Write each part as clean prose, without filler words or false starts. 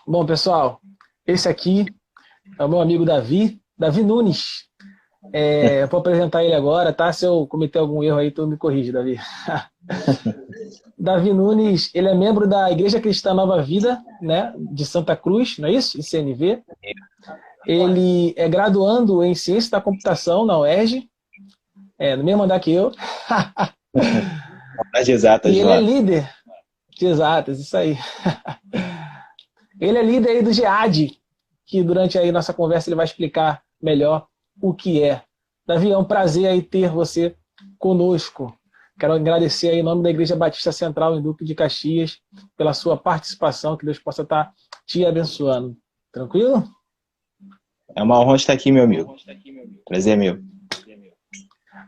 Bom, pessoal, esse aqui é o meu amigo Davi, Davi Nunes. Eu vou apresentar ele agora, tá? Se eu cometer algum erro aí, tu me corrige, Davi. Davi Nunes, ele é membro da Igreja Cristã Nova Vida, né, de Santa Cruz, não é isso? ICNV. Ele é graduando em Ciência da Computação na UERJ, no mesmo andar que eu. As exatas E ele é lá. líder de exatas, isso aí. Ele é líder aí do GEAD, que durante aí nossa conversa ele vai explicar melhor o que é. Davi, é um prazer aí ter você conosco. Quero agradecer aí em nome da Igreja Batista Central em Duque de Caxias pela sua participação, que Deus possa estar te abençoando. Tranquilo? É uma honra estar aqui, meu amigo. Prazer é meu.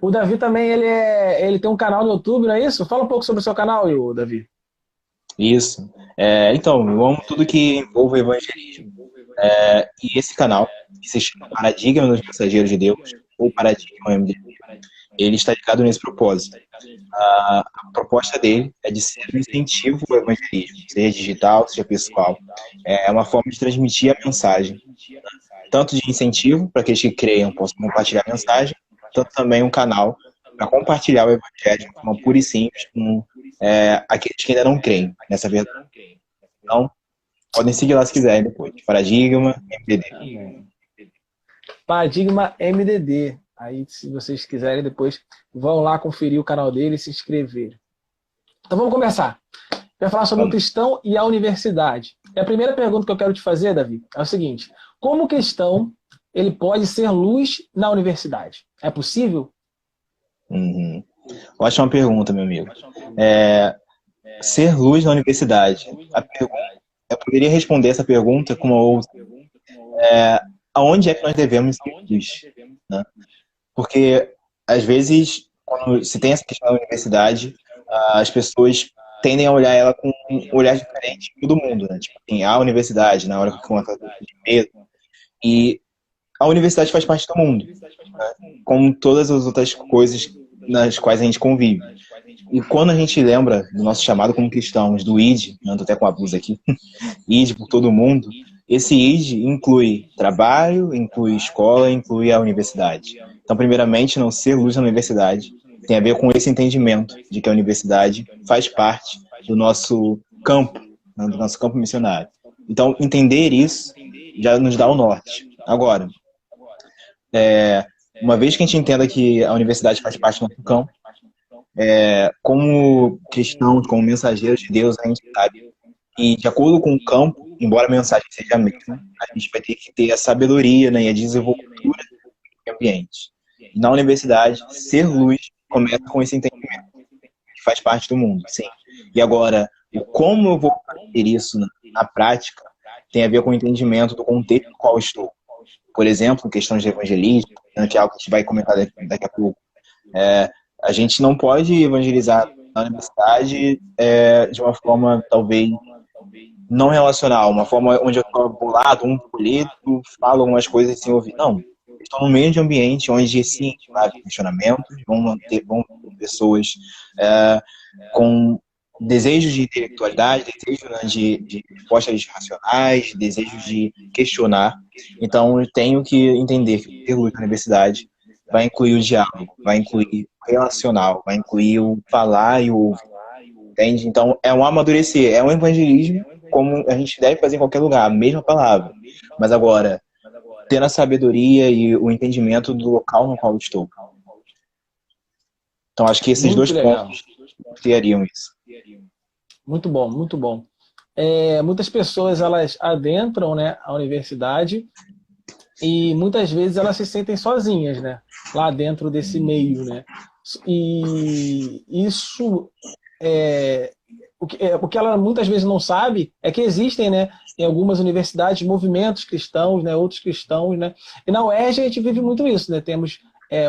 O Davi também, ele tem um canal no YouTube, não é isso? Fala um pouco sobre o seu canal, Davi. Isso. Então, eu amo tudo que envolve evangelismo. E esse canal, que se chama Paradigma dos Mensageiros de Deus, ou Paradigma MD, ele está ligado nesse propósito. A proposta dele é de ser um incentivo ao evangelismo, seja digital, seja pessoal. É uma forma de transmitir a mensagem, tanto de incentivo para aqueles que creiam possam compartilhar a mensagem, tanto também um canal para compartilhar o evangelho de forma pura e simples com aqueles que ainda não creem nessa verdade. Então, podem seguir lá se quiserem depois. Paradigma MDD. Paradigma MDD. Aí, se vocês quiserem, depois vão lá conferir o canal dele e se inscrever. Então vamos começar. Vai falar sobre o cristão e a universidade. E a primeira pergunta que eu quero te fazer, Davi, é o seguinte: como o cristão ele pode ser luz na universidade? É possível? Ótima pergunta, meu amigo. Ser luz na universidade. Eu poderia responder essa pergunta com uma outra. Aonde é que nós devemos ser luz? Né? Porque, às vezes, quando se tem essa questão da universidade, as pessoas tendem a olhar ela com um olhar diferente de todo mundo, né? Tipo, tem a universidade, na hora que ela de medo, e a universidade faz parte do mundo, né? Como todas as outras coisas nas quais a gente convive. E quando a gente lembra do nosso chamado como cristãos, do ID, ando até com a blusa aqui, ID por todo mundo, esse ID inclui trabalho, inclui escola, inclui a universidade. Então, primeiramente, não ser luz na universidade tem a ver com esse entendimento de que a universidade faz parte do nosso campo, né, do nosso campo missionário. Então, entender isso já nos dá o norte. Agora, uma vez que a gente entenda que a universidade faz parte do nosso campo, como cristãos, como mensageiros de Deus, a gente sabe que, de acordo com o campo, embora a mensagem seja a mesma, a gente vai ter que ter a sabedoria, né, e a desenvoltura do ambiente. E na universidade, ser luz começa com esse entendimento, que faz parte do mundo, sim. E agora, o como eu vou fazer isso na prática tem a ver com o entendimento do contexto no qual estou. Por exemplo, questões de evangelismo, que é algo que a gente vai comentar daqui a pouco. A gente não pode evangelizar na universidade de uma forma, talvez, não relacional, uma forma onde eu estou bolado, um político, falo algumas coisas sem ouvir. Não, estou no meio de ambiente onde, sim, vai haver questionamentos, vão ter pessoas com desejos de intelectualidade, desejos, né, de respostas racionais, desejos de questionar. Então, eu tenho que entender que ter luz na universidade vai incluir o diálogo, vai incluir o relacional, vai incluir o falar e o ouvir, entende? Então, é um amadurecer, é um evangelismo como a gente deve fazer em qualquer lugar, a mesma palavra. Mas agora, tendo a sabedoria e o entendimento do local no qual eu estou. Então, acho que esses Muito dois legal. pontos criariam isso. Muito bom, muito bom. Muitas pessoas elas adentram, né, a universidade e muitas vezes elas se sentem sozinhas, né, lá dentro desse meio, né. E isso o que ela muitas vezes não sabe é que existem, né, em algumas universidades movimentos cristãos, né, outros cristãos, né. E na UERJ a gente vive muito isso, né. Temos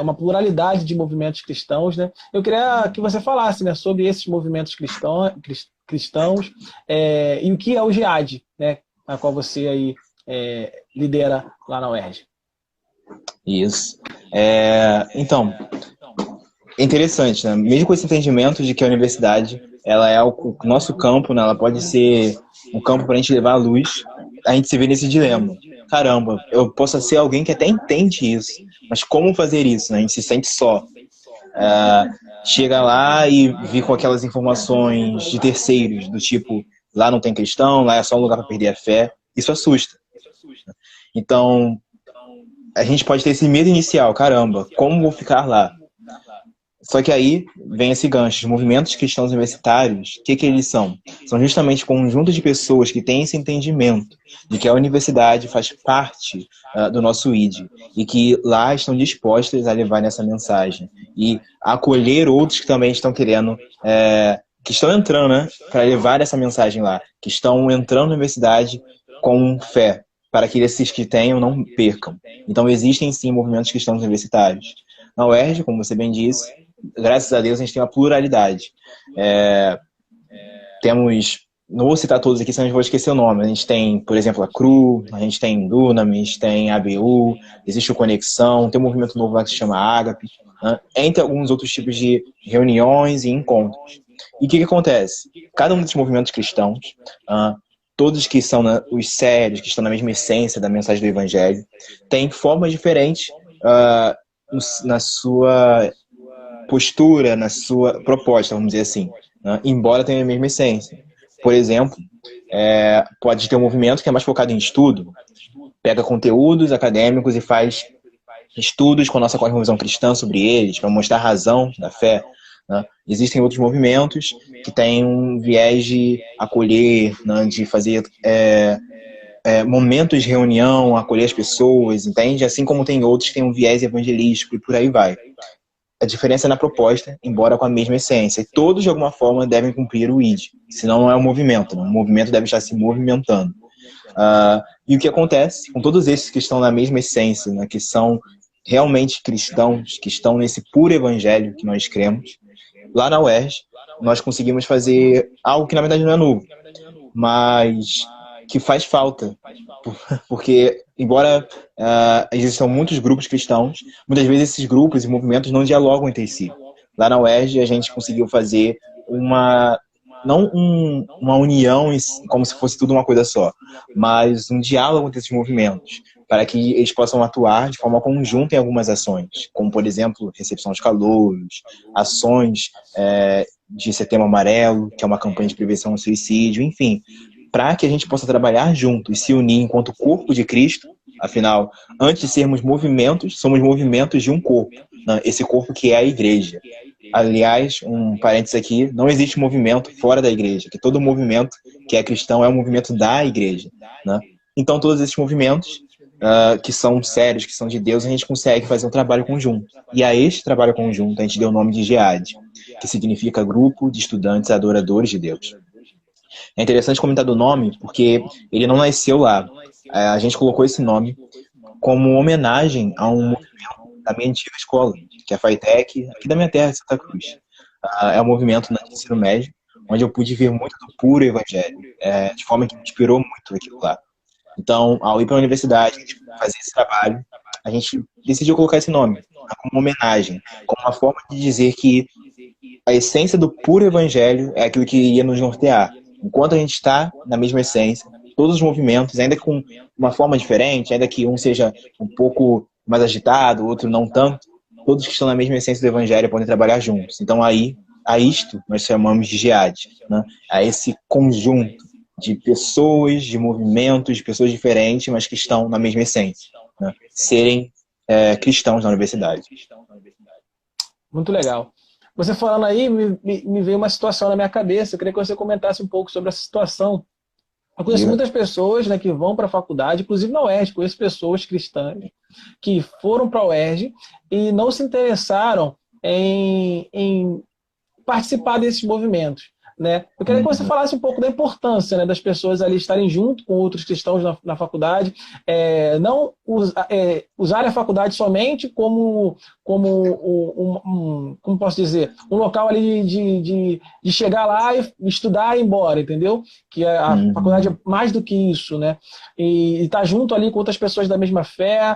uma pluralidade de movimentos cristãos, né. Eu queria que você falasse, né, sobre esses movimentos cristãos e o que é o GEAD, né, a qual você aí lidera lá na UERJ. Isso. Então, é interessante, né? Mesmo com esse entendimento de que a universidade ela é o nosso campo, né? Ela pode ser um campo para a gente levar a luz. A gente se vê nesse dilema. Caramba, eu posso ser alguém que até entende isso, mas como fazer isso, né? A gente se sente só. Chega lá e vi com aquelas informações de terceiros, do tipo, lá não tem cristão, lá é só um lugar para perder a fé. Isso assusta. Então, a gente pode ter esse medo inicial, caramba, como vou ficar lá? Só que aí vem esse gancho. Os movimentos cristãos universitários, o que eles são? São justamente um conjunto de pessoas que têm esse entendimento de que a universidade faz parte do nosso ID e que lá estão dispostas a levar essa mensagem e acolher outros que também estão querendo, que estão entrando, né, para levar essa mensagem lá, que estão entrando na universidade com fé, para que esses que tenham não percam. Então existem sim movimentos cristãos universitários. Na UERJ, como você bem disse, graças a Deus a gente tem uma pluralidade. Temos, não vou citar todos aqui, senão eu vou esquecer o nome. A gente tem, por exemplo, a CRU, a gente tem Dunamis, tem a ABU, existe o Conexão, tem um movimento novo lá que se chama Ágape, né? Entre alguns outros tipos de reuniões e encontros. E o que acontece? Cada um desses movimentos cristãos, todos que são os sérios, que estão na mesma essência da mensagem do Evangelho, têm formas diferentes na sua postura, na sua proposta, vamos dizer assim, né? Embora tenha a mesma essência. Por exemplo, pode ter um movimento que é mais focado em estudo, pega conteúdos acadêmicos e faz estudos com a nossa cosmovisão cristã sobre eles, para mostrar a razão da fé, né? Existem outros movimentos que têm um viés de acolher, né? De fazer momentos de reunião, acolher as pessoas, entende? Assim como tem outros que têm um viés evangelístico e por aí vai. A diferença é na proposta, embora com a mesma essência. E todos, de alguma forma, devem cumprir o ID. Senão não é um movimento. Né? O movimento deve estar se movimentando. E o que acontece com todos esses que estão na mesma essência, né? Que são realmente cristãos, que estão nesse puro evangelho que nós cremos, lá na UERJ, nós conseguimos fazer algo que, na verdade, não é novo, mas que faz falta, porque embora existam muitos grupos cristãos, muitas vezes esses grupos e movimentos não dialogam entre si. Lá na UERJ a gente conseguiu fazer não uma união como se fosse tudo uma coisa só, mas um diálogo entre esses movimentos, para que eles possam atuar de forma conjunta em algumas ações, como, por exemplo, recepção de calouros, ações de Setembro Amarelo, que é uma campanha de prevenção ao suicídio, enfim, para que a gente possa trabalhar junto e se unir enquanto corpo de Cristo. Afinal, antes de sermos movimentos, somos movimentos de um corpo, né? Esse corpo que é a igreja. Aliás, um parênteses aqui, não existe movimento fora da igreja, que todo movimento que é cristão é um movimento da igreja, né? Então, todos esses movimentos que são sérios, que são de Deus, a gente consegue fazer um trabalho conjunto. E a este trabalho conjunto a gente deu o nome de GEAD, que significa Grupo de Estudantes Adoradores de Deus. É interessante comentar do nome, porque ele não nasceu lá. A gente colocou esse nome como homenagem a um movimento da minha antiga escola, que é a FATEC, aqui da minha terra, de Santa Cruz. É um movimento no ensino médio, onde eu pude ver muito do puro evangelho, de forma que me inspirou muito aquilo lá. Então, ao ir para a universidade, fazer esse trabalho, a gente decidiu colocar esse nome como homenagem, como uma forma de dizer que a essência do puro evangelho é aquilo que ia nos nortear. Enquanto a gente está na mesma essência, todos os movimentos, ainda com uma forma diferente, ainda que um seja um pouco mais agitado, o outro não tanto, todos que estão na mesma essência do evangelho podem trabalhar juntos. Então, a isto nós chamamos de GEAD, né? A esse conjunto de pessoas, de movimentos, de pessoas diferentes, mas que estão na mesma essência, né? Serem cristãos na universidade. Muito legal. Você falando aí, me veio uma situação na minha cabeça. Eu queria que você comentasse um pouco sobre essa situação. Eu conheço muitas pessoas, né, que vão para a faculdade, inclusive na UERJ, conheço pessoas cristãs que foram para a UERJ e não se interessaram em participar desses movimentos, né? Eu queria que você falasse um pouco da importância, né, das pessoas ali estarem junto com outros cristãos na faculdade, não usarem a faculdade somente como como posso dizer, um local ali de chegar lá e estudar e ir embora, entendeu? Que a faculdade é mais do que isso, né? E estar junto ali com outras pessoas da mesma fé,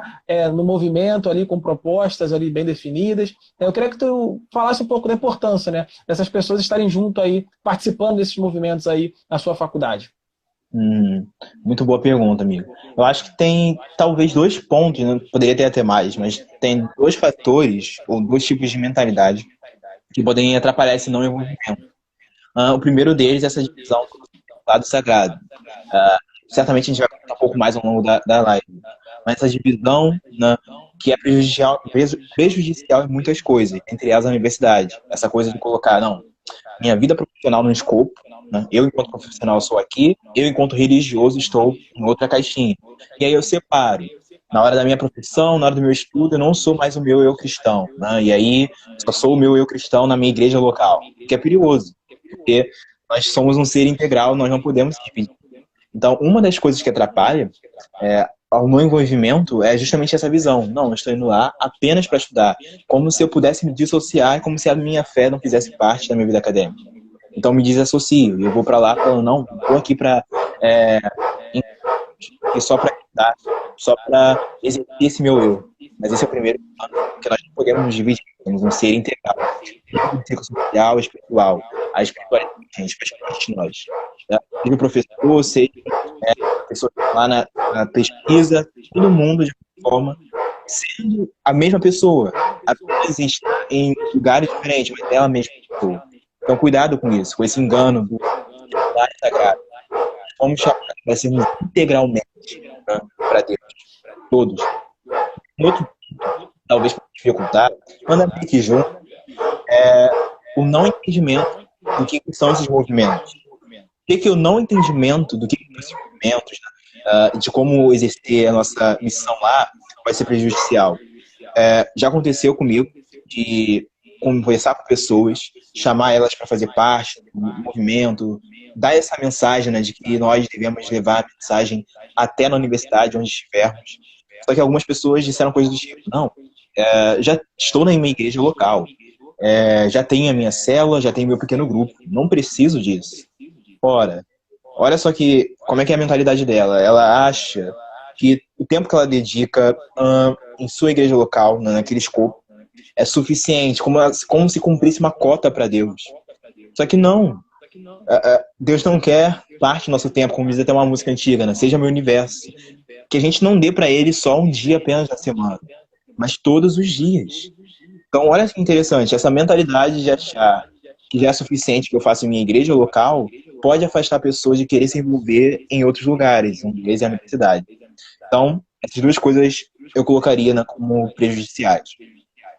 no movimento ali com propostas ali bem definidas. Eu queria que tu falasse um pouco da importância, né, dessas pessoas estarem junto aí, participando desses movimentos aí na sua faculdade. Muito boa pergunta, amigo. Eu acho que tem talvez dois pontos, né? Poderia ter até mais, mas tem dois fatores ou dois tipos de mentalidade que podem atrapalhar esse não envolvimento. O primeiro deles é essa divisão do lado sagrado. Certamente a gente vai comentar um pouco mais ao longo da live, mas essa divisão, né, que é prejudicial em muitas coisas, entre elas a universidade. Essa coisa de colocar, não, minha vida profissional no escopo, né? Eu, enquanto profissional, sou aqui, eu, enquanto religioso, estou em outra caixinha. E aí eu separo. Na hora da minha profissão, na hora do meu estudo, eu não sou mais o meu eu cristão, né? E aí só sou o meu eu cristão na minha igreja local, o que é perigoso, porque nós somos um ser integral, nós não podemos se dividir. Então, uma das coisas que atrapalha ao não envolvimento é justamente essa visão. Não, eu estou indo lá apenas para estudar, como se eu pudesse me dissociar, como se a minha fé não fizesse parte da minha vida acadêmica. Então me desassocio, eu vou para lá falando, não, vou aqui para só para estudar, só para exercer esse meu eu. Mas esse é o primeiro plano, porque nós não podemos nos dividir, somos um ser integral. Um ciclo social, espiritual. A espiritualidade, gente, faz parte de nós. Seja o professor, seja a pessoa que está lá na pesquisa, todo mundo de alguma forma, sendo a mesma pessoa, apenas em lugares diferentes, mas é a mesma pessoa. Então, cuidado com isso, com esse engano do sagrado. Vamos chamar para sermos integralmente, né, para Deus, todos. Um outro, talvez para dificultar, anda meio que junto, o não entendimento do que são esses movimentos. O que é o não entendimento do que são esses movimentos, de como exercer a nossa missão lá, vai ser prejudicial. Já aconteceu comigo de conversar com pessoas, chamar elas para fazer parte do movimento, dar essa mensagem, né, de que nós devemos levar a mensagem até na universidade, onde estivermos. Só que algumas pessoas disseram coisas do tipo, não, já estou na minha igreja local, já tenho a minha célula, já tenho meu pequeno grupo, não preciso disso. Ora, olha só como é que é a mentalidade dela. Ela acha que o tempo que ela dedica em sua igreja local, naquele escopo, é suficiente, como se cumprisse uma cota para Deus. Só que não. Deus não quer parte do nosso tempo, como diz até uma música antiga, né? Seja meu universo. Que a gente não dê para ele só um dia apenas na semana, mas todos os dias. Então, olha que interessante, essa mentalidade de achar que já é suficiente que eu faça em minha igreja local pode afastar pessoas de querer se envolver em outros lugares, em igreja e universidade. Então, essas duas coisas eu colocaria como prejudiciais.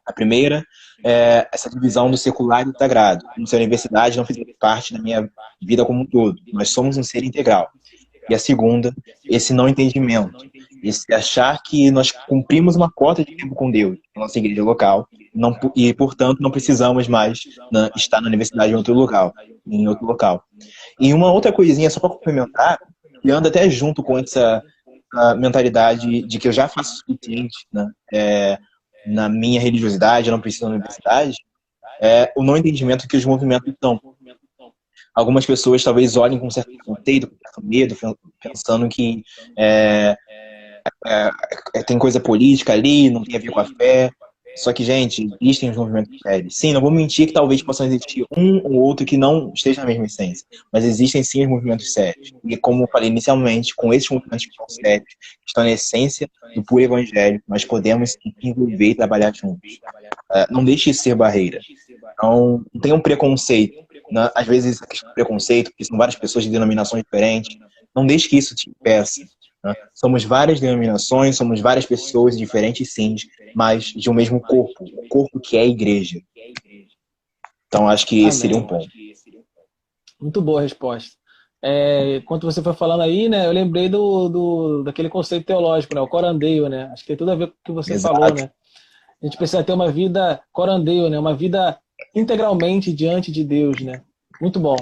A primeira é essa divisão do secular e do sagrado. Como se a universidade não fizesse parte da minha vida como um todo. Nós somos um ser integral. E a segunda, esse não entendimento. Esse achar que nós cumprimos uma cota de tempo com Deus, na nossa igreja local, e, portanto, não precisamos mais estar na universidade em outro local. E uma outra coisinha, só para complementar, e anda até junto com essa mentalidade de que eu já faço o suficiente, né? Na minha religiosidade, eu não preciso da universidade, o não entendimento que os movimentos estão. Algumas pessoas talvez olhem com certo preconceito, com certo medo, pensando que tem coisa política ali, não tem a ver com a fé. Só que, gente, existem os movimentos sérios. Sim, não vou mentir que talvez possam existir um ou outro que não esteja na mesma essência, mas existem sim os movimentos sérios. E como eu falei inicialmente, com esses movimentos que são sérios, que estão na essência do puro evangelho, nós podemos se envolver e trabalhar juntos. Não deixe isso ser barreira. Não tenha um preconceito. Né? Às vezes, a questão do preconceito, porque são várias pessoas de denominações diferentes, não deixe que isso te impeça. Né? Somos várias denominações, somos várias pessoas diferentes, sim, mas de um mesmo corpo, o corpo que é a igreja. Então, acho que esse seria um ponto. Muito boa a resposta. Enquanto você foi falando aí, né, eu lembrei daquele conceito teológico, né, o corandeio, né? Acho que tem tudo a ver com o que você falou, né? A gente precisa ter uma vida corandeio, né? Uma vida integralmente diante de Deus, né? Muito bom.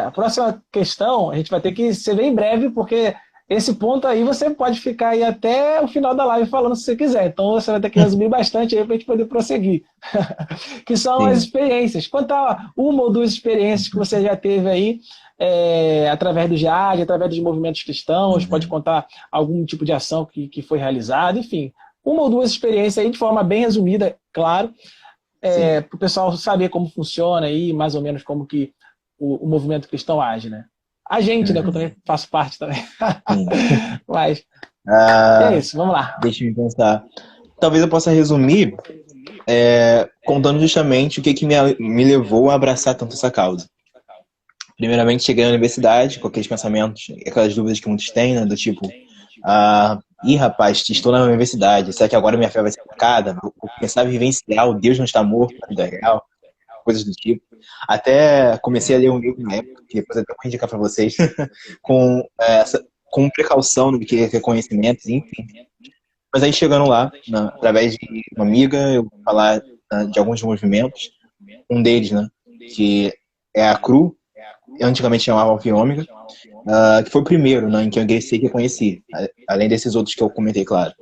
A próxima questão, a gente vai ter que ser bem breve, porque esse ponto aí você pode ficar aí até o final da live falando se você quiser. Então você vai ter que resumir bastante aí para a gente poder prosseguir. Que são as Sim. experiências. Contar uma ou duas experiências que você já teve aí, através do GEAD, através dos movimentos cristãos, pode Uhum. contar algum tipo de ação que foi realizada, enfim. Uma ou duas experiências aí de forma bem resumida, claro, Sim. para o pessoal saber como funciona aí, mais ou menos como que o movimento cristão age, né? A gente, né? Que eu também Uhum. faço parte também. Sim. Mas é Ah, isso, vamos lá. deixa eu pensar. Talvez eu possa resumir contando justamente o que, que me levou a abraçar tanto essa causa. Primeiramente, cheguei na universidade com aqueles pensamentos, aquelas dúvidas que muitos têm, né, do tipo, rapaz, estou na universidade, será que agora minha fé vai ser atacada? Vou começar a vivenciar o Deus não está morto na vida real, coisas do tipo. Até comecei a ler um livro na época, que depois eu até vou indicar para vocês, com precaução do que reconhecimentos, enfim. Mas aí chegando lá, através de uma amiga, eu vou falar de alguns movimentos, um deles, né, que é a CRU, antigamente chamava Alfa e Ômega, que foi o primeiro, né, em que eu ingressei que eu conheci, além desses outros que eu comentei, claro.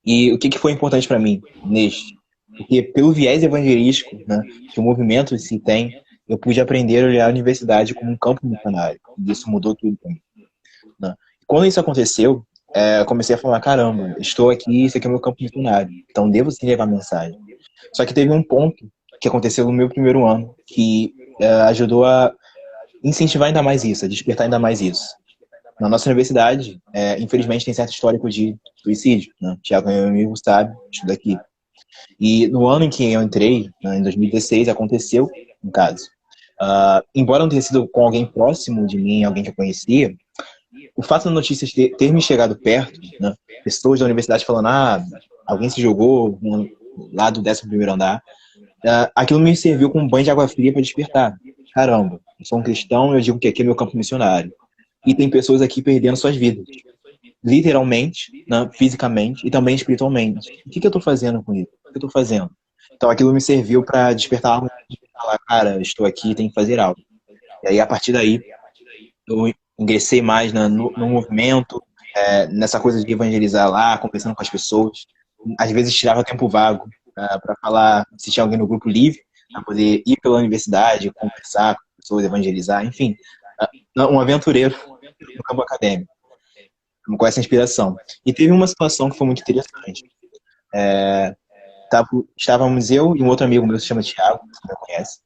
E o que, que foi importante para mim neste? Porque pelo viés evangelístico, né, que o movimento se tem, eu pude aprender a olhar a universidade como um campo missionário. E isso mudou tudo para mim. Né? Quando isso aconteceu, eu comecei a falar, caramba, estou aqui, isso aqui é o meu campo missionário, então devo sim levar a mensagem. Só que teve um ponto que aconteceu no meu primeiro ano que ajudou a incentivar ainda mais isso, a despertar ainda mais isso. Na nossa universidade, infelizmente, tem certo histórico de suicídio. Né? Tiago, meu amigo, sabe, estuda aqui. E no ano em que eu entrei, né, em 2016, aconteceu um caso. Embora não tenha sido com alguém próximo de mim, alguém que eu conhecia, o fato da notícia ter me chegado perto, né, pessoas da universidade falando, alguém se jogou lá do 11º andar, aquilo me serviu como um banho de água fria para despertar. Caramba, eu sou um cristão, eu digo que aqui é meu campo missionário. E tem pessoas aqui perdendo suas vidas. Literalmente, né, fisicamente e também espiritualmente. O que, que eu estou fazendo com isso? O que eu estou fazendo? Então aquilo me serviu para despertar algo e falar, cara, estou aqui, tenho que fazer algo. E aí, a partir daí, eu ingressei mais no movimento, nessa coisa de evangelizar lá, conversando com as pessoas. Às vezes tirava tempo vago para falar se tinha alguém no grupo livre, para poder ir pela universidade, conversar com as pessoas, evangelizar, enfim. Um aventureiro no campo acadêmico, com essa inspiração. E teve uma situação que foi muito interessante. Estávamos eu e um outro amigo meu, que se chama Thiago, que você já conhece,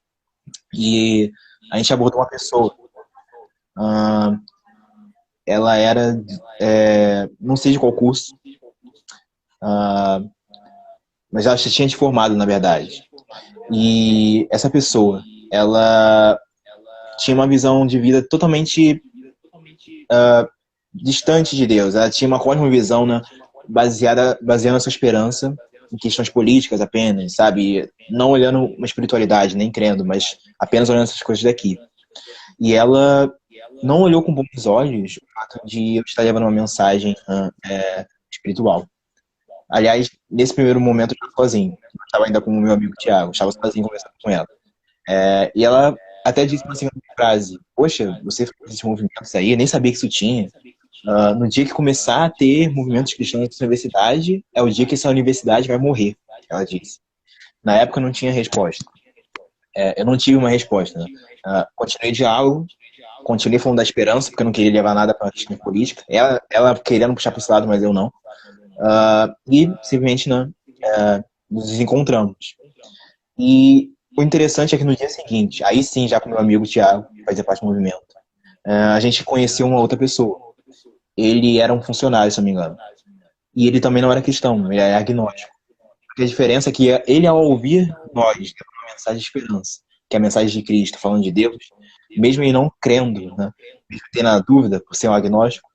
e a gente abordou uma pessoa. Ela era, não sei de qual curso, mas ela já tinha te formado, na verdade. E essa pessoa, ela tinha uma visão de vida totalmente distante de Deus. Ela tinha uma cosmovisão, né, baseando a sua esperança em questões políticas apenas, sabe? Não olhando uma espiritualidade, nem crendo, mas apenas olhando essas coisas daqui. E ela não olhou com bons olhos o fato de eu estar levando uma mensagem espiritual. Aliás, nesse primeiro momento eu estava sozinho. Eu estava ainda com o meu amigo Thiago, estava sozinho conversando com ela. E ela até disse uma seguinte frase: poxa, você fez esses movimentos aí, eu nem sabia que isso tinha. No dia que começar a ter movimentos cristãos na universidade, é o dia que essa universidade vai morrer, ela disse. Na época eu não tinha resposta. Eu não tive uma resposta. Né? Continuei diálogo, continuei falando da esperança, porque eu não queria levar nada para a questão política. Ela querendo puxar para esse lado, mas eu não. E simplesmente, né, nos encontramos. E o interessante é que no dia seguinte, aí sim, já com meu amigo Thiago, que fazia parte do movimento, a gente conheceu uma outra pessoa. Ele era um funcionário, se não me engano. E ele também não era cristão, ele era agnóstico. A diferença é que ele, ao ouvir nós, levando uma mensagem de esperança, que é a mensagem de Cristo, falando de Deus, mesmo ele não crendo, né, mesmo tendo a dúvida por ser um agnóstico,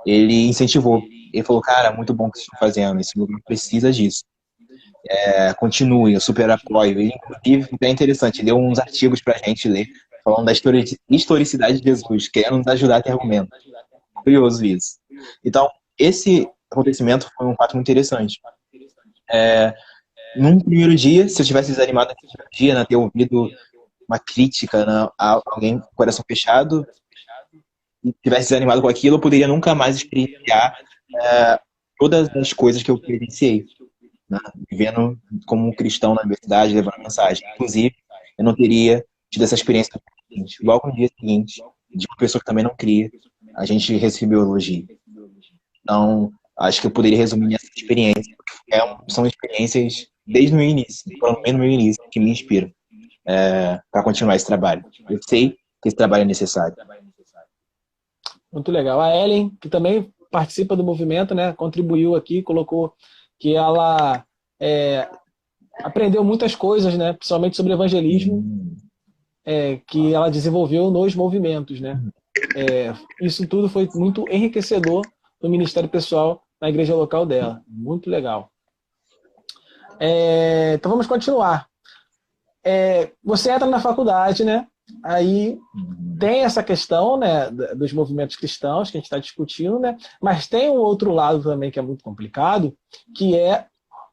ele incentivou. Ele falou, cara, muito bom que vocês estão fazendo, esse lugar precisa disso. Continue, eu super apoio. Ele, inclusive, é interessante, ele deu uns artigos pra gente ler, falando da historicidade de Jesus, querendo nos ajudar a ter argumento. Curioso isso. Então, esse acontecimento foi um fato muito interessante. Num primeiro dia, se eu tivesse desanimado naquele primeiro dia, né, ter ouvido uma crítica, né, a alguém com o coração fechado, e tivesse desanimado com aquilo, eu poderia nunca mais experienciar todas as coisas que eu presenciei, né? Vivendo como um cristão na universidade, levando mensagem. Inclusive, eu não teria tido essa experiência no dia seguinte. Logo no dia seguinte, de uma pessoa que também não cria, a gente recebeu elogio. Então, acho que eu poderia resumir nessa experiência, porque são experiências desde o meu início, pelo menos no meu início, que me inspiram para continuar esse trabalho. Eu sei que esse trabalho é necessário. Muito legal. A Ellen, que também participa do movimento, né, contribuiu aqui, colocou que ela aprendeu muitas coisas, né, principalmente sobre evangelismo, que ela desenvolveu nos movimentos, né. Isso tudo foi muito enriquecedor no ministério pessoal na igreja local dela. Muito legal. Então vamos continuar. Você entra na faculdade, né? Aí tem essa questão, né, dos movimentos cristãos que a gente está discutindo, né? Mas tem um outro lado também que é muito complicado, que é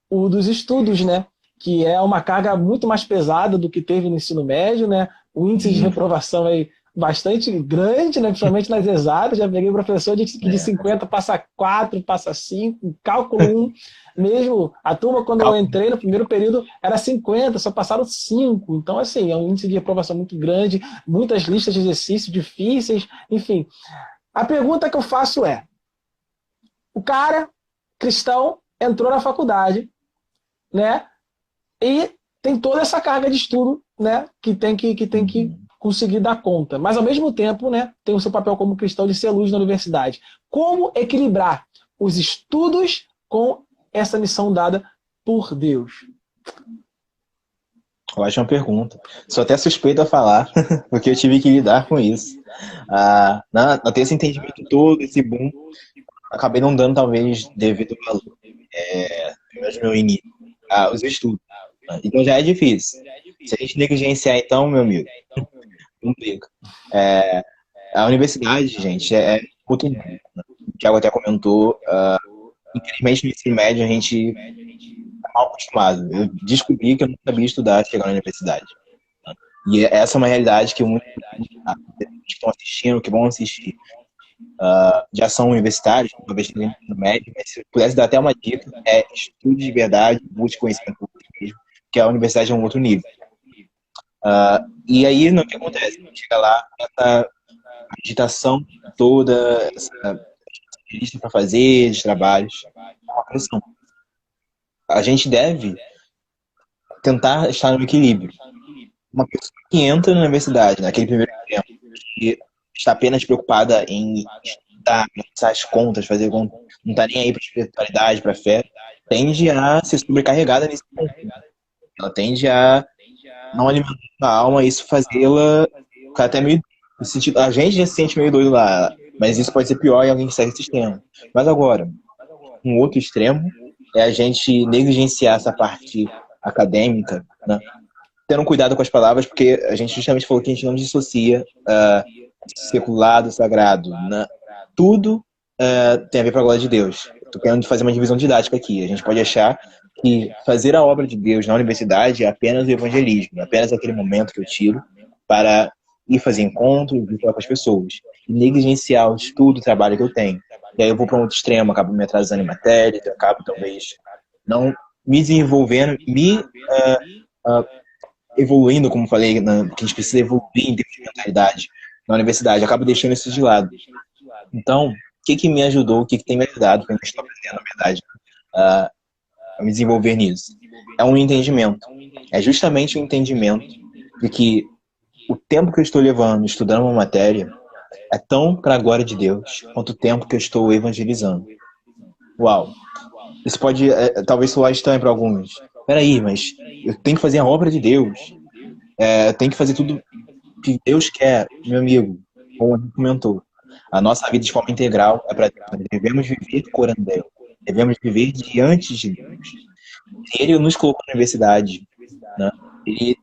o dos estudos, né? Que é uma carga muito mais pesada do que teve no ensino médio, né? O índice de reprovação aí bastante grande, né? Principalmente nas exatas. Já peguei professor que de 50 passa 4, passa 5, cálculo 1. Mesmo a turma, quando eu entrei no primeiro período, era 50, só passaram 5. Então, assim, é um índice de reprovação muito grande, muitas listas de exercícios difíceis, enfim. A pergunta que eu faço é: o cara cristão entrou na faculdade, né? E tem toda essa carga de estudo, né? Que tem que conseguir dar conta. Mas, ao mesmo tempo, né, tem o seu papel como cristão de ser luz na universidade. Como equilibrar os estudos com essa missão dada por Deus? Ótima pergunta. Sou até suspeito a falar, porque eu tive que lidar com isso. Não ter esse entendimento todo, esse boom, acabei não dando, talvez, devido valor. No meu início, os estudos. Então já é difícil. Se a gente negligenciar, então, meu amigo, complica. A universidade, gente, outro mundo, né? O Thiago até comentou. Infelizmente, no ensino médio, a gente é mal acostumado. Eu descobri que eu não sabia estudar chegar na universidade. E essa é uma realidade que muitos que estão assistindo, que vão assistir, já são universitários, talvez no ensino médio, mas se pudesse dar até uma dica, estude de verdade, busque conhecimento por si mesmo, que a universidade é um outro nível. E aí, o que acontece? Chega lá, essa agitação toda, essa lista para fazer, de trabalhos, é uma pressão. A gente deve tentar estar no equilíbrio. Uma pessoa que entra na universidade, naquele primeiro tempo, que está apenas preocupada em estudar, pensar as contas, fazer conta, não está nem aí para a espiritualidade, para a fé, tende a ser sobrecarregada nesse ponto. Ela tende a não alimentar a alma e isso fazê-la ficar até meio no sentido, a gente já se sente meio doido lá, mas isso pode ser pior em alguém que segue esse sistema. Mas agora, um outro extremo é a gente negligenciar essa parte acadêmica, né? Tendo cuidado com as palavras, porque a gente justamente falou que a gente não dissocia secular do sagrado, né? Tudo tem a ver para a glória de Deus. Estou querendo fazer uma divisão didática aqui. A gente pode achar que fazer a obra de Deus na universidade é apenas o evangelismo, apenas aquele momento que eu tiro para ir fazer encontros, ir falar com as pessoas, e negligenciar o estudo, o trabalho que eu tenho. E aí eu vou para um outro extremo, acabo me atrasando em matérias, acabo talvez não me desenvolvendo, evoluindo, como falei, que a gente precisa evoluir em termos de mentalidade na universidade, acabo deixando isso de lado. Então, o que me ajudou, o que tem me ajudado, que eu estou aprendendo, na verdade, a me desenvolver nisso? É um entendimento. É justamente o entendimento de que o tempo que eu estou levando estudando uma matéria é tão para a glória de Deus quanto o tempo que eu estou evangelizando. Uau! Isso pode, talvez soar estranho para alguns. Peraí, mas eu tenho que fazer a obra de Deus. Eu tenho que fazer tudo que Deus quer, meu amigo. Como a gente comentou, a nossa vida de forma integral é para Deus. Nós devemos viver corando Deus. Devemos viver diante de Deus. Ele nos colocou na universidade, né? Ele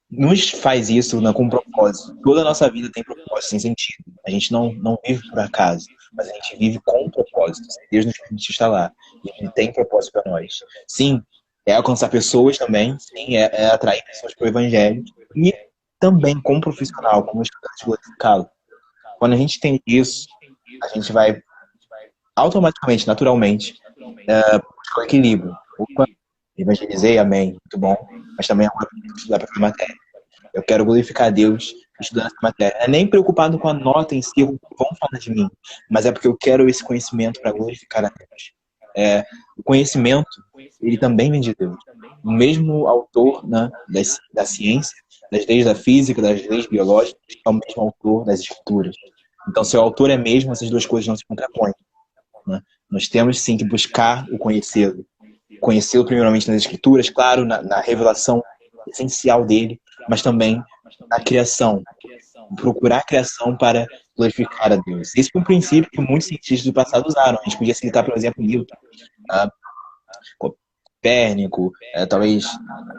nos faz isso, né, com propósito. Toda a nossa vida tem propósito, tem sentido. A gente não vive por acaso, mas a gente vive com propósito. Deus nos permite estar lá. E Ele tem propósito para nós. Sim, é alcançar pessoas também. Sim, é atrair pessoas para o Evangelho. E também, como profissional, como estudante glorificá-lo. Quando a gente tem isso, a gente vai automaticamente, naturalmente, buscar o equilíbrio. Opa, evangelizei, amém, muito bom, mas também é uma estudar para a matéria. Eu quero glorificar a Deus estudando essa matéria. Não é nem preocupado com a nota em si, o que vão falar de mim, mas é porque eu quero esse conhecimento para glorificar a Deus. O conhecimento, ele também vem de Deus. O mesmo autor, né, da ciência, das leis da física, das leis biológicas, é o mesmo autor das escrituras. Então, se o autor é mesmo, essas duas coisas não se contrapõem, né? Nós temos sim que buscar o conhecê-lo. Conhecê-lo primeiramente nas escrituras, claro, na revelação essencial dele, mas também na criação. Procurar a criação para glorificar a Deus. Esse foi um princípio que muitos cientistas do passado usaram. A gente podia citar, por exemplo, Newton, Copérnico, talvez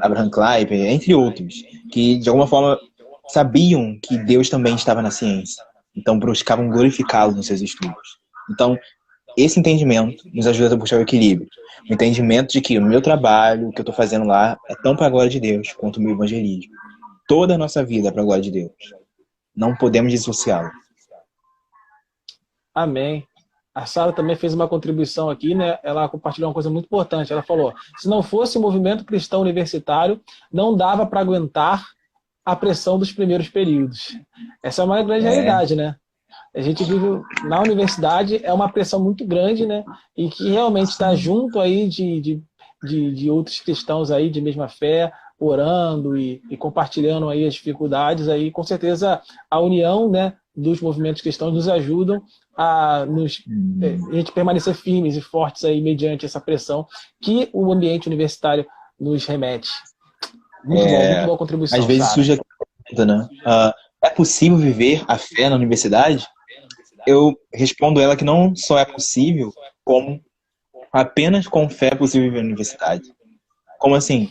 Abraham Kuyper, entre outros, que de alguma forma sabiam que Deus também estava na ciência. Então buscavam glorificá-lo nos seus estudos. Então, esse entendimento nos ajuda a buscar o equilíbrio. O entendimento de que o meu trabalho, o que eu estou fazendo lá, é tão para a glória de Deus quanto o meu evangelismo. Toda a nossa vida é para a glória de Deus. Não podemos dissociá-lo. Amém. A Sara também fez uma contribuição aqui, né? Ela compartilhou uma coisa muito importante. Ela falou: se não fosse o movimento cristão universitário, não dava para aguentar a pressão dos primeiros períodos. Essa é uma grande realidade, né? A gente vive na universidade, é uma pressão muito grande, né? E que realmente está junto aí de outros cristãos aí de mesma fé, orando e compartilhando aí as dificuldades aí. Com certeza a união, né, dos movimentos cristãos nos ajudam a gente permanecer firmes e fortes aí mediante essa pressão que o ambiente universitário nos remete. Muito boa a contribuição, às vezes Sara. surge a pergunta, né? É possível viver a fé na universidade? Eu respondo ela que não só é possível, como apenas com fé é possível viver na universidade. Como assim?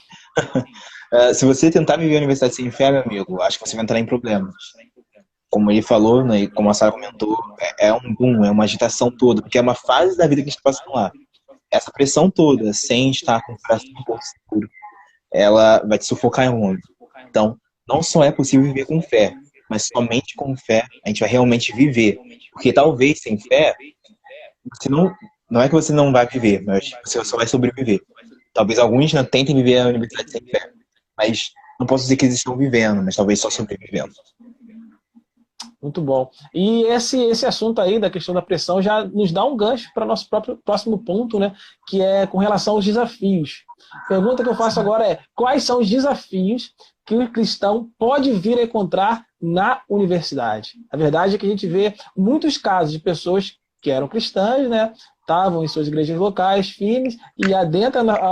Se você tentar viver a universidade sem fé, meu amigo, acho que você vai entrar em problemas. Como ele falou, né, e como a Sara comentou, é um boom, é uma agitação toda, porque é uma fase da vida que a gente está passando lá. Essa pressão toda, sem estar com o coração um pouco seguro, ela vai te sufocar em um momento. Então, não só é possível viver com fé, mas somente com fé a gente vai realmente viver. Porque talvez sem fé, você não é que você não vai viver, mas você só vai sobreviver. Talvez alguns tentem viver a universidade sem fé, mas não posso dizer que eles estão vivendo, mas talvez só sobrevivendo. Muito bom. E esse assunto aí da questão da pressão já nos dá um gancho para o nosso próximo ponto, né? Que é com relação aos desafios. A pergunta que eu faço agora é: quais são os desafios que o cristão pode vir a encontrar na universidade? A verdade é que a gente vê muitos casos de pessoas que eram cristãs, né? Estavam em suas igrejas locais, firmes, e ao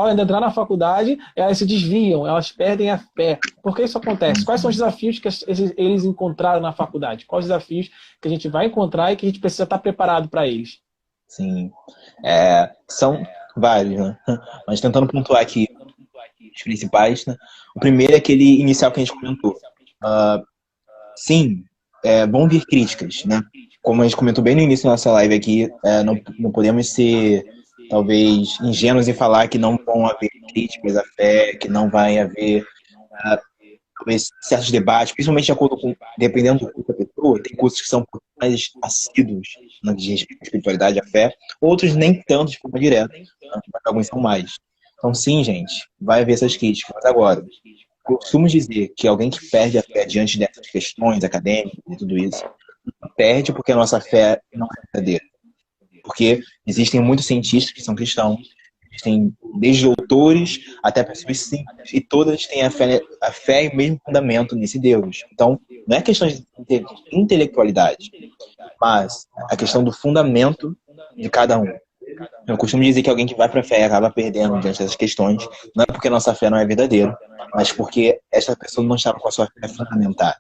entrar na faculdade, elas se desviam, elas perdem a fé. Por que isso acontece? Quais são os desafios que eles encontraram na faculdade? Quais os desafios que a gente vai encontrar e que a gente precisa estar preparado para eles? Sim, são vários, né? Mas tentando pontuar aqui os principais, né? O primeiro é aquele inicial que a gente comentou. Sim, vão vir críticas, né? Como a gente comentou bem no início da nossa live aqui, não podemos ser, talvez, ingênuos em falar que não vão haver críticas à fé, que não vai haver, talvez, certos debates, principalmente de acordo com, dependendo do curso da pessoa, tem cursos que são mais assíduos na espiritualidade, a fé, outros nem tanto de forma direta, né? Mas alguns são mais. Então, sim, gente, vai haver essas críticas. Mas agora, costumo dizer que alguém que perde a fé diante dessas questões acadêmicas e tudo isso, perde porque a nossa fé não é verdadeira. Porque existem muitos cientistas que são cristãos, existem desde doutores até pessoas simples, e todas têm a fé e o mesmo fundamento nesse Deus. Então, não é questão de intelectualidade, mas a questão do fundamento de cada um. Eu costumo dizer que alguém que vai para a fé acaba perdendo diante dessas questões, não é porque a nossa fé não é verdadeira, mas porque essa pessoa não estava com a sua fé fundamentada.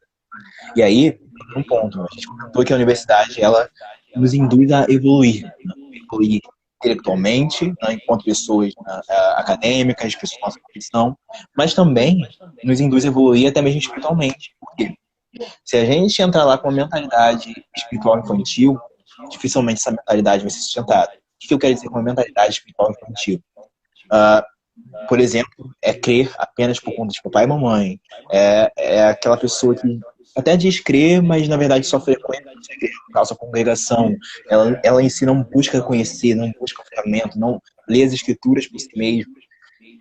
E aí, um ponto, a gente comentou que a universidade, ela nos induz a evoluir, né? Evoluir intelectualmente, né, enquanto pessoas acadêmicas, pessoas com nossa profissão, mas também nos induz a evoluir até mesmo espiritualmente. Por quê? Se a gente entrar lá com uma mentalidade espiritual infantil, dificilmente essa mentalidade vai ser sustentada. O que eu quero dizer com uma mentalidade espiritual infantil? Por exemplo, crer apenas por conta de papai e mamãe. É aquela pessoa que até diz crer, mas na verdade só frequenta a igreja local, sua congregação. Ela em si não busca conhecer, não busca fundamento, não lê as escrituras por si mesmo.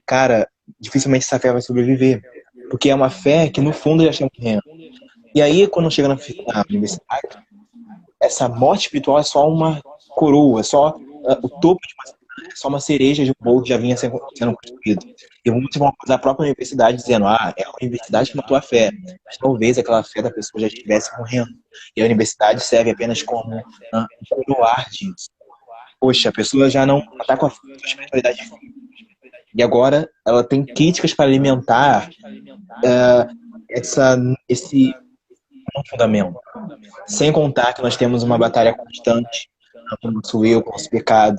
Cara, dificilmente essa fé vai sobreviver. Porque é uma fé que, no fundo, já está morrendo. E aí, quando chega na universidade, essa morte espiritual é só uma coroa, é só o topo de é só uma cereja de um bolo que já vinha sendo construído. E muitos vão acusar a própria universidade dizendo, é a universidade que matou a fé. Mas talvez aquela fé da pessoa já estivesse morrendo. E a universidade serve apenas como um coroar disso. Poxa, a pessoa já não está com a sua espiritualidade firme. E agora ela tem críticas para alimentar esse fundamento. Sem contar que nós temos uma batalha constante com o nosso eu, com o nosso pecado.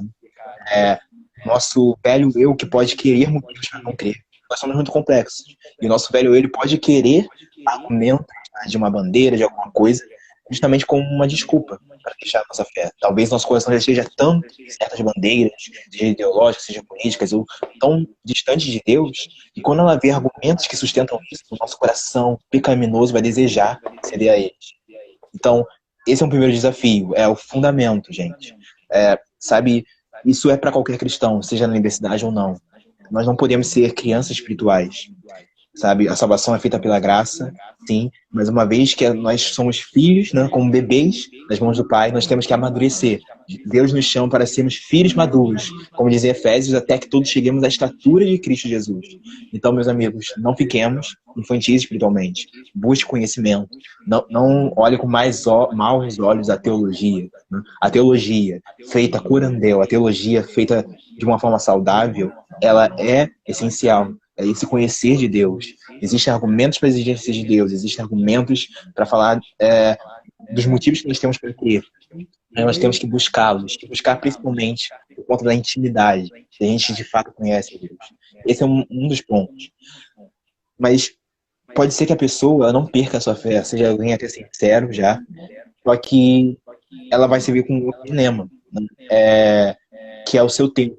Nosso velho eu que pode querer motivos para não crer. Nós somos muito complexos. E o nosso velho eu ele pode querer argumentos de uma bandeira, de alguma coisa, justamente como uma desculpa para deixar a nossa fé. Talvez nosso coração já esteja tão em certas bandeiras, seja ideológicas, seja políticas, ou tão distante de Deus, e quando ela vê argumentos que sustentam isso, o nosso coração pecaminoso vai desejar ceder a eles. Então, esse é um primeiro desafio, é o fundamento, gente. Sabe, isso é para qualquer cristão, seja na universidade ou não. Nós não podemos ser crianças espirituais. Sabe, a salvação é feita pela graça, sim, mas uma vez que nós somos filhos, né, como bebês nas mãos do Pai, nós temos que amadurecer. Deus nos chama para sermos filhos maduros, como diz Efésios, até que todos cheguemos à estatura de Cristo Jesus. Então, meus amigos, não fiquemos infantis espiritualmente. Busque conhecimento. Não olhe com maus olhos a teologia. Né? A teologia feita curandel, a teologia feita de uma forma saudável, ela é essencial. É esse conhecer de Deus. Existem argumentos para a exigência de Deus, existem argumentos para falar dos motivos que nós temos para crer. Nós temos que buscá-los, e buscar principalmente por conta da intimidade, que a gente de fato conhece Deus. Esse é um dos pontos. Mas pode ser que a pessoa não perca a sua fé, seja alguém até sincero já, só que ela vai se ver com um outro dilema, né? Que é o seu tempo.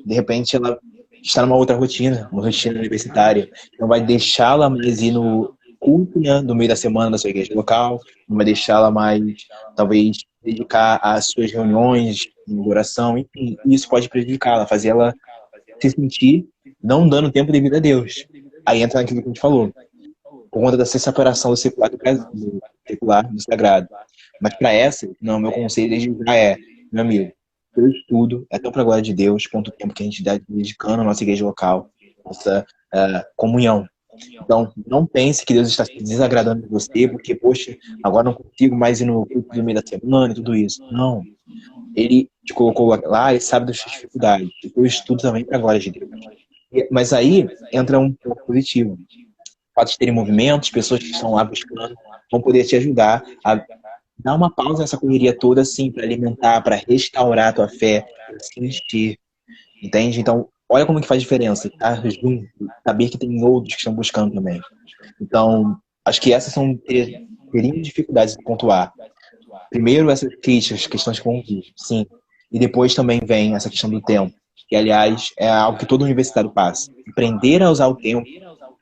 De repente ela está numa outra rotina, uma rotina universitária, não vai deixá-la mais ir no culto, né, no meio da semana da sua igreja local, não vai deixá-la mais, talvez, dedicar às suas reuniões de oração, enfim, isso pode prejudicá-la, fazer ela se sentir não dando tempo devido a Deus. Aí entra naquilo que a gente falou, por conta dessa separação do secular do sagrado. Mas para essa, não, meu conselho desde já meu amigo, pelo estudo, é tão para a glória de Deus, quanto o tempo que a gente está dedicando à nossa igreja local, nossa comunhão. Então, não pense que Deus está se desagradando de você, porque, poxa, agora não consigo mais ir no culto do meio da semana e tudo isso. Não. Ele te colocou lá e sabe das suas dificuldades. O estudo também para a glória de Deus. Mas aí entra um ponto positivo. O fato de terem movimentos, pessoas que estão lá buscando, vão poder te ajudar a dar uma pausa nessa correria toda, assim, para alimentar, para restaurar a tua fé, para se encher. Entende? Então, olha como que faz diferença. Tá junto, saber que tem outros que estão buscando também. Então, acho que essas teriam dificuldades de pontuar. Primeiro, essas críticas, questões com sim. E depois também vem essa questão do tempo, que, aliás, é algo que todo universitário passa. Aprender a usar o tempo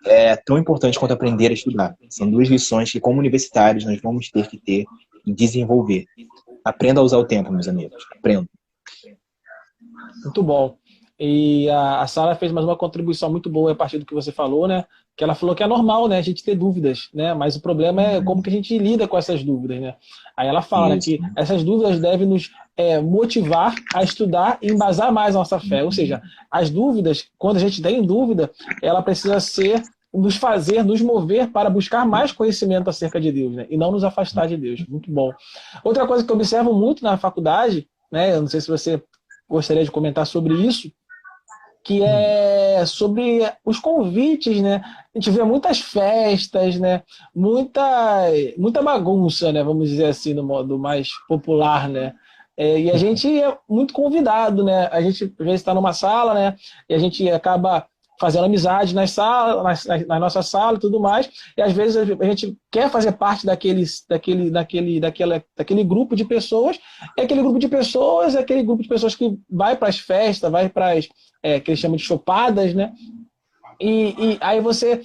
é tão importante quanto aprender a estudar. São duas lições que, como universitários, nós vamos ter que ter e desenvolver. Aprenda a usar o tempo, meus amigos. Aprenda. Muito bom. E a Sara fez mais uma contribuição muito boa a partir do que você falou, né? Que ela falou que é normal, né, a gente ter dúvidas, né? Mas o problema é como que a gente lida com essas dúvidas, né? Aí ela fala, né, que essas dúvidas devem nos motivar a estudar e embasar mais a nossa fé. Ou seja, as dúvidas, quando a gente tem dúvida, ela precisa nos mover para buscar mais conhecimento acerca de Deus, né? E não nos afastar de Deus. Muito bom. Outra coisa que eu observo muito na faculdade, né? Eu não sei se você gostaria de comentar sobre isso, que é sobre os convites, né? A gente vê muitas festas, né? Muita bagunça, né? Vamos dizer assim, no modo mais popular, né? E a gente é muito convidado, né? A gente às vezes está numa sala, né? E a gente acaba fazendo amizade na nossa sala e tudo mais, e às vezes a gente quer fazer parte daquele grupo de pessoas, e aquele grupo de pessoas é aquele grupo de pessoas que vai para as festas, vai para as que eles chamam de chopadas, né? E aí você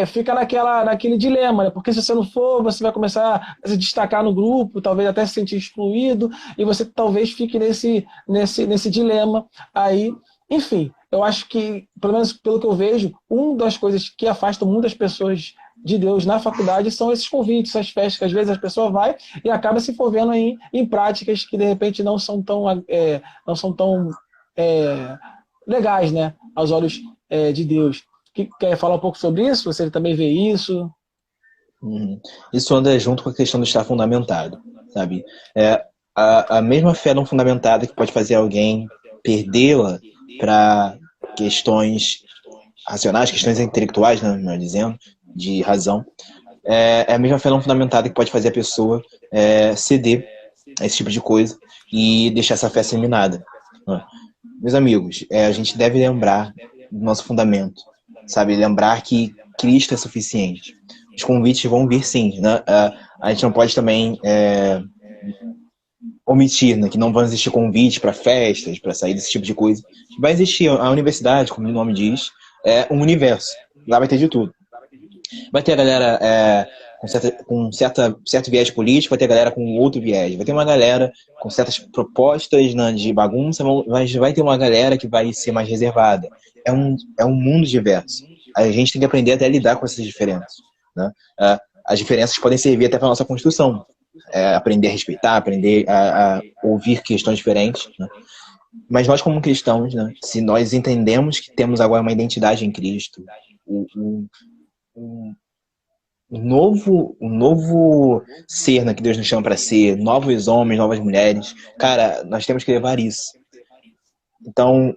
fica naquele dilema, né? Porque se você não for, você vai começar a se destacar no grupo, talvez até se sentir excluído, e você talvez fique nesse dilema aí. Enfim, eu acho que, pelo menos pelo que eu vejo, uma das coisas que afastam muitas pessoas de Deus na faculdade são esses convites, essas festas, que às vezes a pessoa vai e acaba se envolvendo em práticas que de repente não são tão legais, né, aos olhos de Deus. Quer falar um pouco sobre isso? Você também vê isso? Isso anda junto com a questão do estar fundamentado, sabe? A mesma fé não fundamentada que pode fazer alguém perdê-la para questões racionais, questões intelectuais, né, melhor dizendo, de razão, é a mesma fé não fundamentada que pode fazer a pessoa ceder a esse tipo de coisa e deixar essa fé ser minada, né? Meus amigos, a gente deve lembrar do nosso fundamento, sabe? Lembrar que Cristo é suficiente. Os convites vão vir sim, né? A gente não pode também omitir, né, que não vão existir convites para festas, para sair desse tipo de coisa. Vai existir a universidade, como o nome diz, um universo. Lá vai ter de tudo. Vai ter a galera com certo viés político, vai ter a galera com outro viés. Vai ter uma galera com certas propostas, né, de bagunça, mas vai ter uma galera que vai ser mais reservada. É um mundo diverso. A gente tem que aprender até a lidar com essas diferenças, né? As diferenças podem servir até para a nossa construção. Aprender a respeitar, aprender a ouvir questões diferentes, né? Mas nós como cristãos, né, se nós entendemos que temos agora uma identidade em Cristo, um novo ser, né, que Deus nos chama para ser, novos homens, novas mulheres, cara, nós temos que levar isso. Então,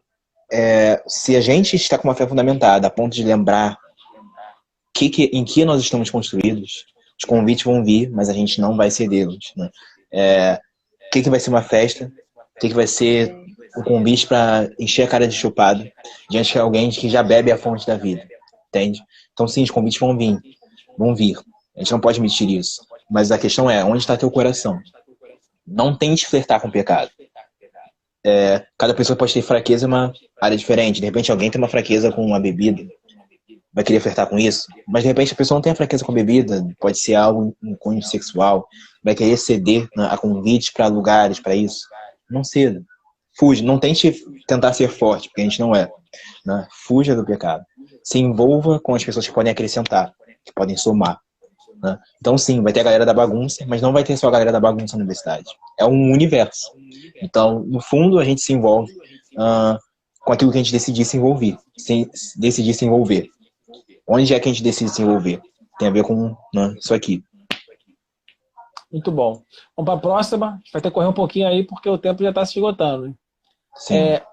se a gente está com uma fé fundamentada, a ponto de lembrar em que nós estamos construídos, os convites vão vir, mas a gente não vai cedê-los, né? O que vai ser uma festa? O que vai ser um convite para encher a cara de chupado diante de alguém que já bebe a fonte da vida, entende? Então, sim, os convites vão vir. A gente não pode admitir isso. Mas a questão é, onde está teu coração? Não tente flertar com o pecado. Cada pessoa pode ter fraqueza em uma área diferente. De repente, alguém tem uma fraqueza com uma bebida, vai querer flertar com isso, mas de repente a pessoa não tem a fraqueza com a bebida, pode ser algo um cunho sexual, vai querer ceder, né, a convites para lugares, para isso. Não ceda. Fuja. Não tente tentar ser forte, porque a gente não é, né? Fuja do pecado. Se envolva com as pessoas que podem acrescentar, que podem somar, né? Então sim, vai ter a galera da bagunça, mas não vai ter só a galera da bagunça na universidade. É um universo. Então, no fundo, a gente se envolve com aquilo que a gente decidir se envolver. Decidir se envolver. Onde é que a gente decide se envolver? Tem a ver com, né, isso aqui. Muito bom. Vamos para a próxima. A gente vai ter que correr um pouquinho aí, porque o tempo já está se esgotando.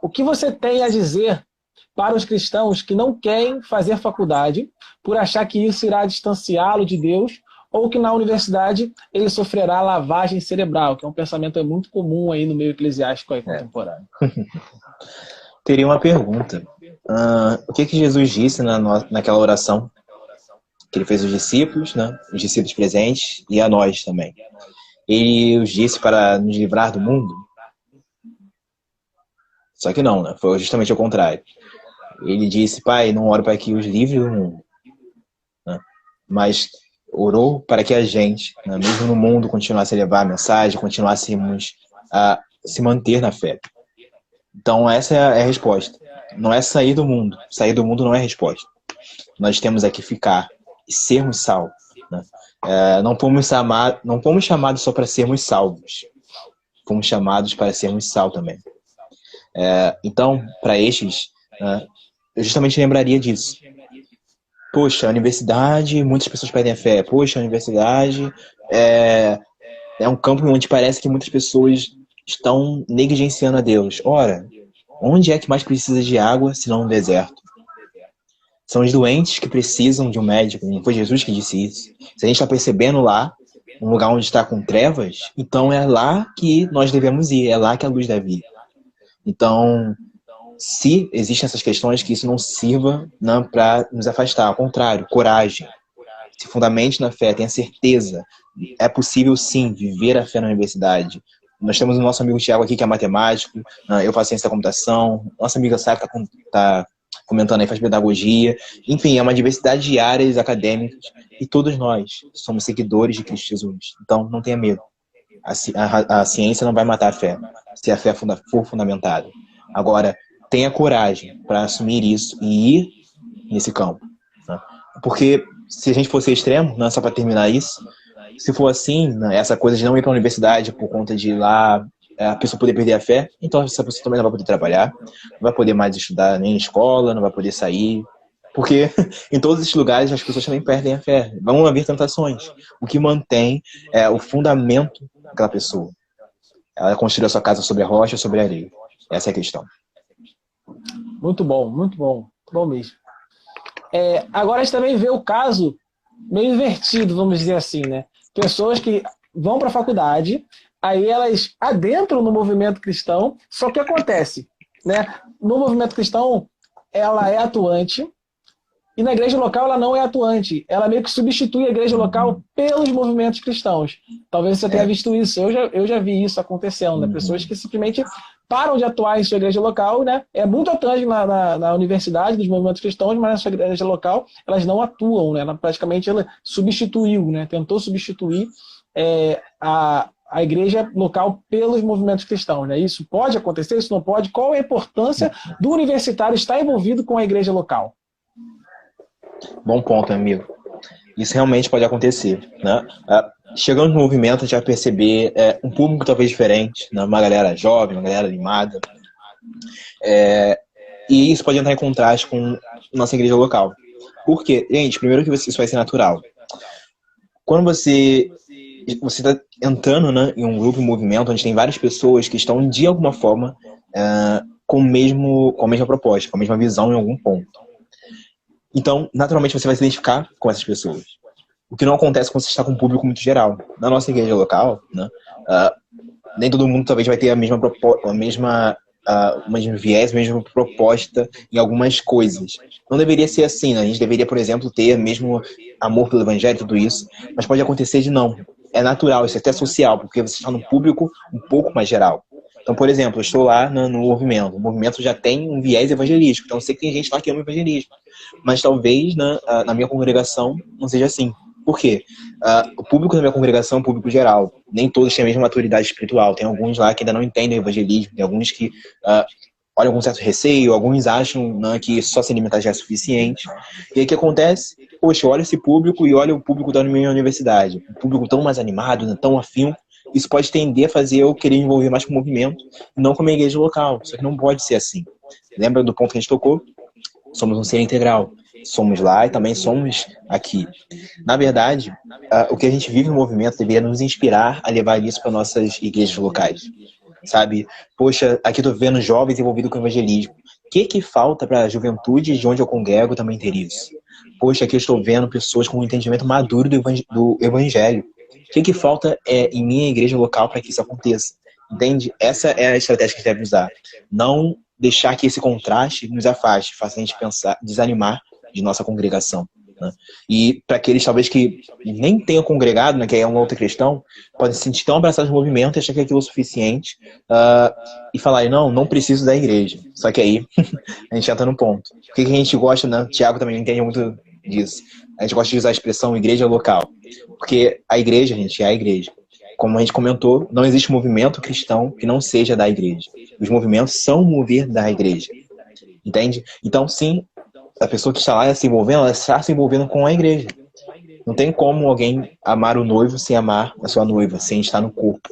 O que você tem a dizer para os cristãos que não querem fazer faculdade por achar que isso irá distanciá-lo de Deus, ou que na universidade ele sofrerá lavagem cerebral, que é um pensamento muito comum aí no meio eclesiástico aí contemporâneo? Teria uma pergunta. O que Jesus disse naquela oração que ele fez aos discípulos, né? Os discípulos presentes e a nós também? Ele os disse para nos livrar do mundo? Só que não, né? Foi justamente o contrário. Ele disse: Pai, não oro para que os livre do mundo, né? Mas orou para que a gente, né, mesmo no mundo, continuasse a levar a mensagem, continuássemos a se manter na fé. Então essa é a resposta. Não é sair do mundo. Sair do mundo não é a resposta. Nós temos que ficar e sermos salvos, né? Não fomos chamados só para sermos salvos. Fomos chamados para sermos sal também. Então, para estes, eu justamente lembraria disso. Poxa, a universidade, muitas pessoas perdem a fé. Poxa, a universidade é um campo onde parece que muitas pessoas estão negligenciando a Deus. Ora, onde é que mais precisa de água, se não no deserto? São os doentes que precisam de um médico. Não foi Jesus que disse isso? Se a gente está percebendo lá, um lugar onde está com trevas, então é lá que nós devemos ir. É lá que a luz deve ir. Então, se existem essas questões, que isso não sirva, né, para nos afastar. Ao contrário, coragem. Se fundamente na fé, tenha certeza. É possível, sim, viver a fé na universidade. Nós temos o nosso amigo Thiago aqui, que é matemático. Eu faço ciência da computação. Nossa amiga Sara está fomentando aí, faz pedagogia. Enfim, é uma diversidade de áreas acadêmicas e todos nós somos seguidores de Cristo Jesus. Então, não tenha medo. A ciência não vai matar a fé, se a fé for fundamentada. Agora, tenha coragem para assumir isso e ir nesse campo. Né? Porque se a gente fosse extremo, né, só para terminar isso, se for assim, né, essa coisa de não ir para a universidade por conta de lá a pessoa poder perder a fé, então essa pessoa também não vai poder trabalhar, não vai poder mais estudar nem em escola, não vai poder sair, porque em todos esses lugares as pessoas também perdem a fé. Vão haver tentações. O que mantém é o fundamento daquela pessoa. Ela construiu a sua casa sobre a rocha, sobre a areia. Essa é a questão. Muito bom, muito bom. Muito bom mesmo. Agora a gente também vê o caso meio invertido, vamos dizer assim, né? Pessoas que vão para a faculdade, aí elas adentram no movimento cristão, só que acontece, né? No movimento cristão, ela é atuante, e na igreja local ela não é atuante. Ela meio que substitui a igreja local pelos movimentos cristãos. Talvez você tenha visto isso. Eu já vi isso acontecendo, né? Pessoas que simplesmente param de atuar em sua igreja local, né? É muito atuante na universidade dos movimentos cristãos, mas na sua igreja local elas não atuam, né? Ela substituiu, né? Tentou substituir a igreja local pelos movimentos cristãos, né? Isso pode acontecer, isso não pode? Qual é a importância do universitário estar envolvido com a igreja local? Bom ponto, amigo. Isso realmente pode acontecer, né? Chegando no movimento, a gente vai perceber um público talvez diferente, né? Uma galera jovem, uma galera animada. E isso pode entrar em contraste com nossa igreja local. Por quê? Gente, primeiro que isso vai ser natural. Quando você está entrando, né, em um grupo, em um movimento, onde tem várias pessoas que estão, de alguma forma, com a mesma proposta, com a mesma visão em algum ponto. Então, naturalmente, você vai se identificar com essas pessoas. O que não acontece quando você está com um público muito geral. Na nossa igreja local, né, nem todo mundo talvez vai ter a mesma viés, a mesma proposta em algumas coisas. Não deveria ser assim, né? A gente deveria, por exemplo, ter mesmo amor pelo evangelho e tudo isso, mas pode acontecer de não. É natural, isso é até social, porque você está num público um pouco mais geral. Então, por exemplo, eu estou lá no movimento. O movimento já tem um viés evangelístico. Então, eu sei que tem gente lá que ama o evangelismo. Mas talvez na minha congregação não seja assim. Por quê? O público da minha congregação é um público geral. Nem todos têm a mesma maturidade espiritual. Tem alguns lá que ainda não entendem o evangelismo. Tem alguns que olham com certo receio. Alguns acham, né, que só se alimentar já é suficiente. E aí o que acontece? Poxa, olha esse público e olha o público da minha universidade. Um público tão mais animado, né, tão afim. Isso pode tender a fazer eu querer envolver mais com o movimento, não com a minha igreja local. Só que não pode ser assim. Lembra do ponto que a gente tocou? Somos um ser integral. Somos lá e também somos aqui. Na verdade, o que a gente vive no movimento deveria nos inspirar a levar isso para nossas igrejas locais. Sabe? Poxa, aqui estou vendo jovens envolvidos com o evangelismo. O que falta para a juventude de onde eu congrego também ter isso? Poxa, aqui eu estou vendo pessoas com um entendimento maduro do evangelho. O que falta em minha igreja local para que isso aconteça? Entende? Essa é a estratégia que a gente deve usar. Não deixar que esse contraste nos afaste, faça a gente pensar, desanimar de nossa congregação. Né? E para aqueles talvez que nem tenham congregado, né, que é uma outra questão, podem se sentir tão abraçados no movimento e achar que aquilo é o suficiente e falar, não preciso da igreja. Só que aí a gente entra no ponto. Por que a gente gosta, né? O Thiago também entende muito disso. A gente gosta de usar a expressão igreja local. Porque a igreja, gente, é a igreja. Como a gente comentou, não existe movimento cristão que não seja da igreja. Os movimentos são mover da igreja. Entende? Então, sim, a pessoa que está lá se envolvendo, ela está se envolvendo com a igreja. Não tem como alguém amar o noivo sem amar a sua noiva, sem estar no corpo.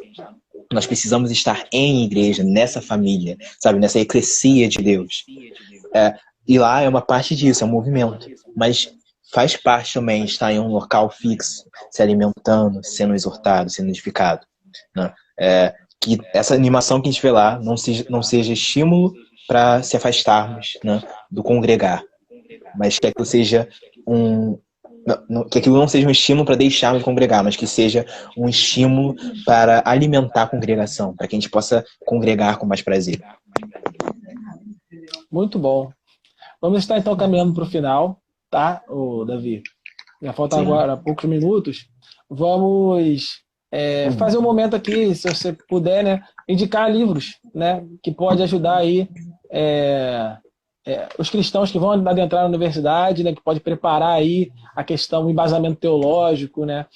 Nós precisamos estar em igreja, nessa família, sabe? Nessa eclesia de Deus. E lá é uma parte disso, é um movimento. Mas faz parte também estar em um local fixo, se alimentando, sendo exortado, sendo edificado. Né? Que essa animação que a gente vê lá não seja estímulo para se afastarmos, né, do congregar, mas que aquilo seja que aquilo não seja um estímulo para deixarmos de congregar, mas que seja um estímulo para alimentar a congregação, para que a gente possa congregar com mais prazer. Muito bom. Vamos estar então caminhando para o final, tá, Davi? Já faltam agora poucos minutos. Vamos fazer um momento aqui, se você puder, né, indicar livros, né, que pode ajudar aí os cristãos que vão adentrar na universidade, né, que pode preparar aí a questão do embasamento teológico, né,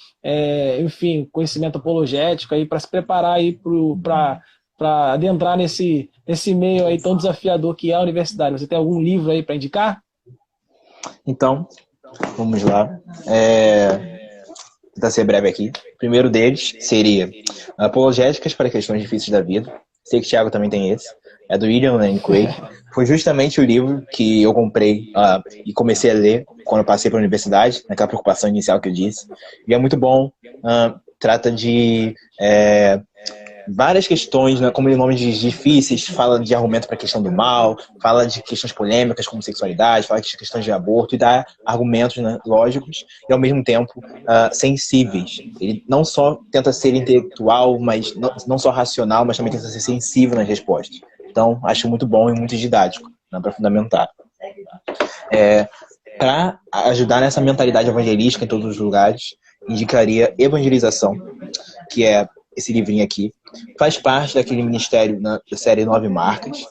enfim, conhecimento apologético aí para se preparar aí para adentrar nesse meio aí tão desafiador que é a universidade. Você tem algum livro aí para indicar? Então, vamos lá. Tentar ser breve aqui. O primeiro deles seria Apologéticas para Questões Difíceis da Vida. Sei que o Thiago também tem esse. É do William Lane Craig. Foi justamente o livro que eu comprei e comecei a ler quando eu passei para a universidade, naquela preocupação inicial que eu disse. E é muito bom. Trata de várias questões, né, como nomes difíceis, fala de argumento para a questão do mal, fala de questões polêmicas como sexualidade, fala de questões de aborto e dá argumentos, né, lógicos e ao mesmo tempo sensíveis. Ele não só tenta ser intelectual, mas não só racional, mas também tenta ser sensível nas respostas. Então, acho muito bom e muito didático, né, para fundamentar. Para ajudar nessa mentalidade evangelística em todos os lugares, indicaria Evangelização, que é esse livrinho aqui. Faz parte daquele ministério da série 9 Marcas.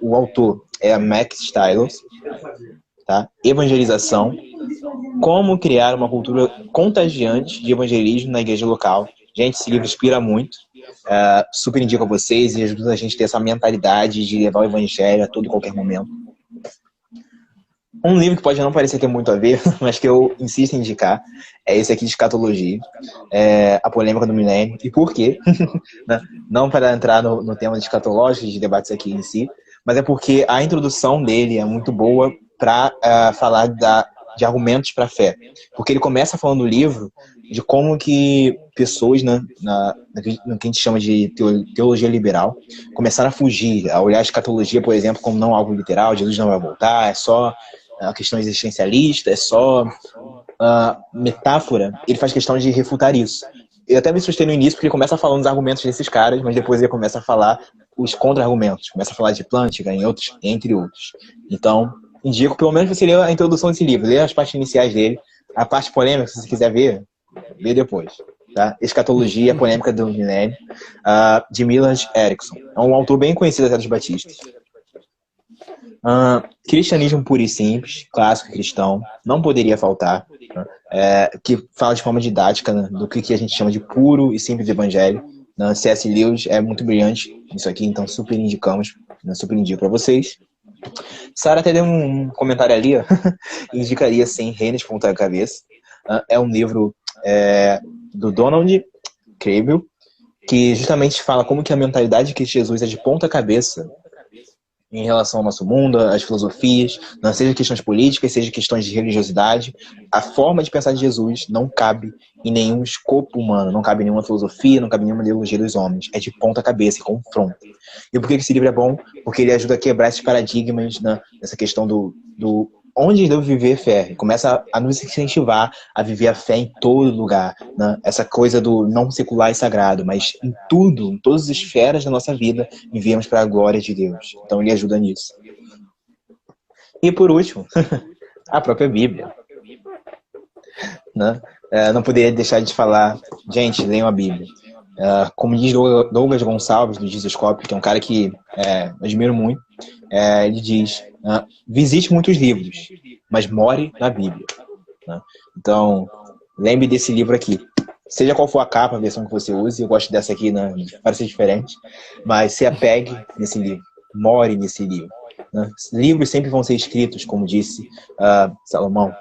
O autor é a Max Stiles. Tá? Evangelização. Como criar uma cultura contagiante de evangelismo na igreja local. Gente, esse livro inspira muito. Super indico a vocês e ajuda a gente a ter essa mentalidade de levar o evangelho a todo e qualquer momento. Um livro que pode não parecer ter muito a ver, mas que eu insisto em indicar, é esse aqui de escatologia, A Polêmica do Milênio. E por quê? Não para entrar no tema de escatológico, de debates aqui em si, mas é porque a introdução dele é muito boa para falar de argumentos para a fé. Porque ele começa falando no livro de como que pessoas, né, no que a gente chama de teologia liberal, começaram a fugir, a olhar a escatologia, por exemplo, como não algo literal, Jesus não vai voltar, é só a questão existencialista, é só metáfora. Ele faz questão de refutar isso. Eu até me assustei no início porque ele começa falando dos argumentos desses caras, mas depois ele começa a falar os contra-argumentos, começa a falar de Plantinga, entre outros. Então, indico pelo menos você ler a introdução desse livro, ler as partes iniciais dele, a parte polêmica, se você quiser ver, vê depois. Tá? Escatologia, a Polêmica do Milênio, de Millard Erickson. É um autor bem conhecido até dos batistas. Cristianismo puro e simples, clássico cristão, não poderia faltar, que fala de forma didática, né, do que a gente chama de puro e simples evangelho. C.S. Lewis é muito brilhante nisso aqui, então super indicamos, super indico para vocês. Sara até deu um comentário ali, ó, indicaria sim Reino de Ponta Cabeça. É um livro do Donald Campbell, que justamente fala como que a mentalidade de Jesus é de ponta cabeça em relação ao nosso mundo, às filosofias, não seja questões políticas, seja questões de religiosidade. A forma de pensar de Jesus não cabe em nenhum escopo humano, não cabe em nenhuma filosofia, não cabe em nenhuma ideologia dos homens. É de ponta cabeça e confronta. E por que esse livro é bom? Porque ele ajuda a quebrar esses paradigmas, né, nessa questão do onde devo viver fé. Começa a nos incentivar a viver a fé em todo lugar, né? Essa coisa do não secular e sagrado, mas em tudo, em todas as esferas da nossa vida, vivemos para a glória de Deus. Então ele ajuda nisso. E por último, a própria Bíblia. Né? Não poderia deixar de falar, gente, leiam a Bíblia. Como diz Douglas Gonçalves, do Jesuscope, que é um cara que eu admiro muito, ele diz, visite muitos livros, mas more na Bíblia. Né? Então, lembre desse livro aqui. Seja qual for a capa, a versão que você use, eu gosto dessa aqui, né? Parece diferente, mas se apegue nesse livro, more nesse livro. Né? Livros sempre vão ser escritos, como disse Salomão,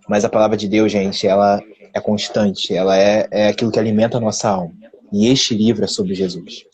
mas a palavra de Deus, gente, ela é constante, ela é aquilo que alimenta a nossa alma. E este livro é sobre Jesus.